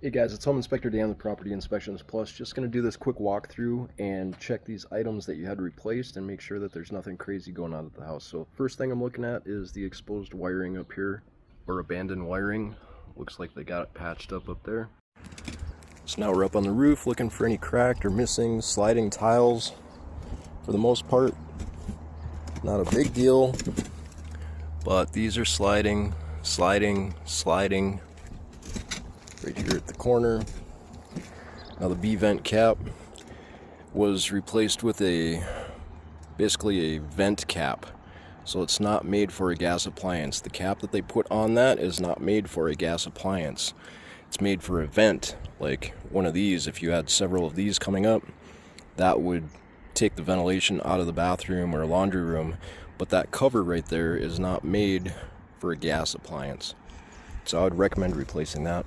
Hey guys, it's Home Inspector Dan with Property Inspections Plus. Just going to do this quick walkthrough and check these items that you had replaced and make sure that there's nothing crazy going on at the house. So first thing I'm looking at is the exposed wiring up here, or abandoned wiring. Looks like they got it patched up there. So now we're up on the roof looking for any cracked or missing sliding tiles. For the most part, not a big deal, but these are sliding right here at the corner. Now the B vent cap was replaced with basically a vent cap, so it's not made for a gas appliance. The cap that they put on that is not made for a gas appliance. It's made for a vent, like one of these. If you had several of these coming up, that would take the ventilation out of the bathroom or laundry room, but that cover right there is not made for a gas appliance. So I would recommend replacing that.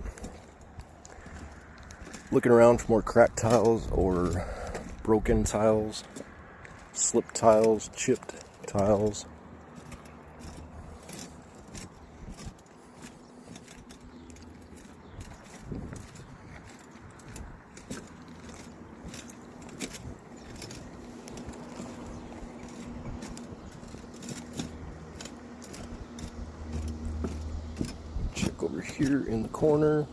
Looking around for more cracked tiles or broken tiles, slipped tiles, chipped tiles. Check over here in the corner.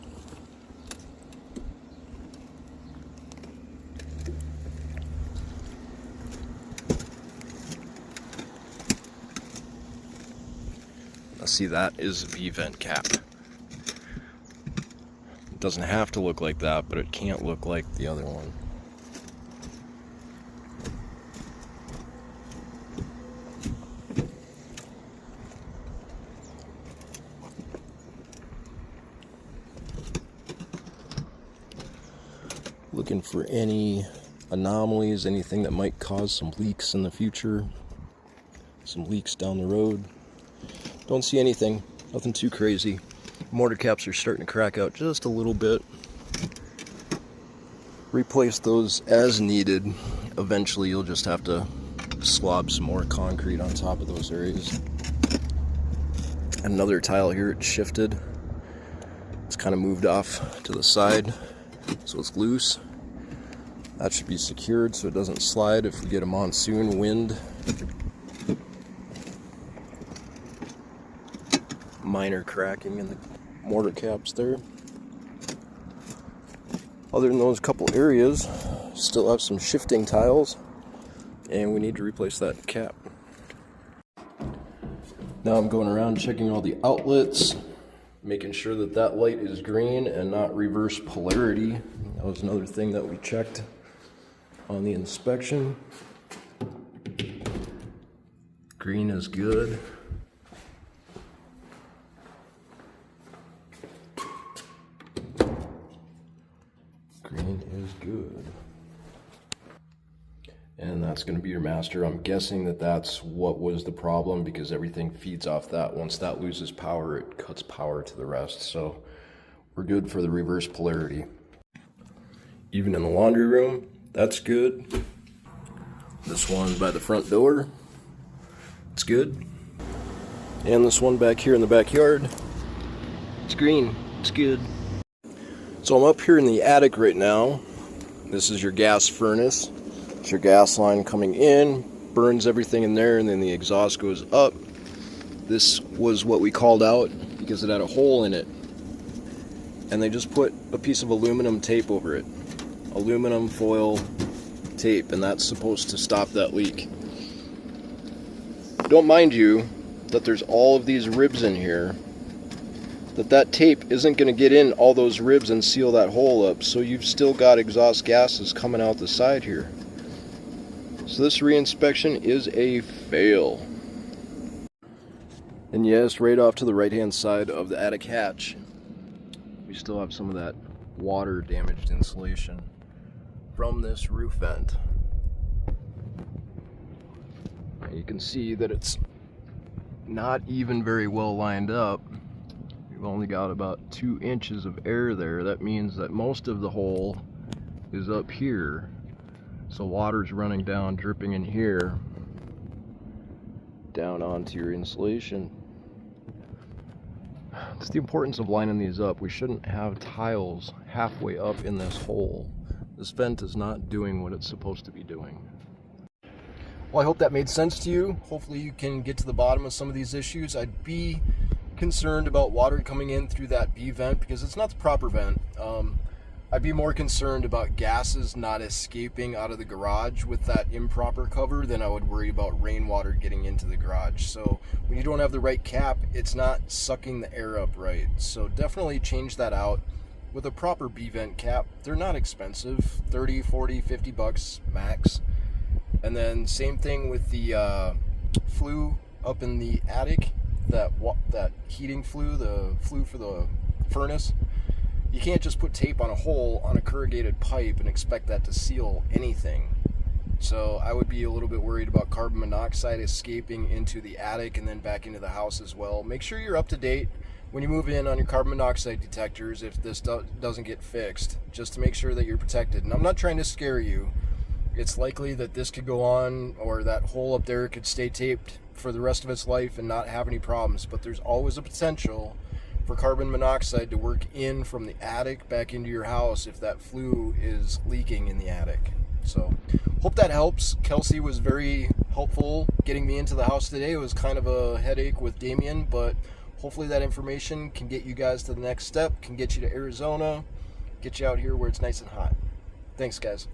See, that is a V vent cap. It doesn't have to look like that, but it can't look like the other one. Looking for any anomalies, anything that might cause some leaks in the future, some leaks down the road. Don't see anything, nothing too crazy. Mortar caps are starting to crack out just a little bit. Replace those as needed. Eventually you'll just have to slob some more concrete on top of those areas. Another tile here, it's shifted. It's kind of moved off to the side, so it's loose. That should be secured so it doesn't slide if we get a monsoon wind. Minor cracking in the mortar caps there. Other than those couple areas, still have some shifting tiles, and we need to replace that cap. Now I'm going around checking all the outlets, making sure that that light is green and not reverse polarity. That was another thing that we checked on the inspection. Green is good. Green is good. And that's going to be your master. I'm guessing that that's what was the problem, because everything feeds off that. Once that loses power, it cuts power to the rest. So we're good for the reverse polarity. Even in the laundry room, that's good. This one by the front door, it's good. And this one back here in the backyard, it's green, it's good. So I'm up here in the attic right now. This is your gas furnace. It's your gas line coming in, burns everything in there, and then the exhaust goes up. This was what we called out because it had a hole in it. And they just put a piece of aluminum tape over it. Aluminum foil tape, and that's supposed to stop that leak. Don't mind you that there's all of these ribs in here. That tape isn't going to get in all those ribs and seal that hole up, so you've still got exhaust gases coming out the side here. So this reinspection is a fail. And yes, right off to the right hand side of the attic hatch, we still have some of that water damaged insulation from this roof vent. You can see that it's not even very well lined up. We've only got about 2 inches of air there. That means that most of the hole is up here. So water's running down, dripping in here, down onto your insulation. It's the importance of lining these up. We shouldn't have tiles halfway up in this hole. This vent is not doing what it's supposed to be doing. Well, I hope that made sense to you. Hopefully you can get to the bottom of some of these issues. I'd be concerned about water coming in through that B vent because it's not the proper vent. I'd be more concerned about gases not escaping out of the garage with that improper cover than I would worry about rainwater getting into the garage. So when you don't have the right cap, it's not sucking the air up right. So definitely change that out with a proper B vent cap. They're not expensive, 30, 40, 50 bucks max. And then same thing with the flue up in the attic, that heating flue, the flue for the furnace. You can't just put tape on a hole on a corrugated pipe and expect that to seal anything. So I would be a little bit worried about carbon monoxide escaping into the attic and then back into the house as well. Make sure you're up to date when you move in on your carbon monoxide detectors if this doesn't get fixed, just to make sure that you're protected. And I'm not trying to scare you. It's likely that this could go on, or that hole up there could stay taped for the rest of its life and not have any problems, but there's always a potential for carbon monoxide to work in from the attic back into your house if that flue is leaking in the attic. So hope that helps. Kelsey was very helpful getting me into the house today. It was kind of a headache with Damien, but hopefully that information can get you guys to the next step, can get you to Arizona, get you out here where it's nice and hot. Thanks, guys.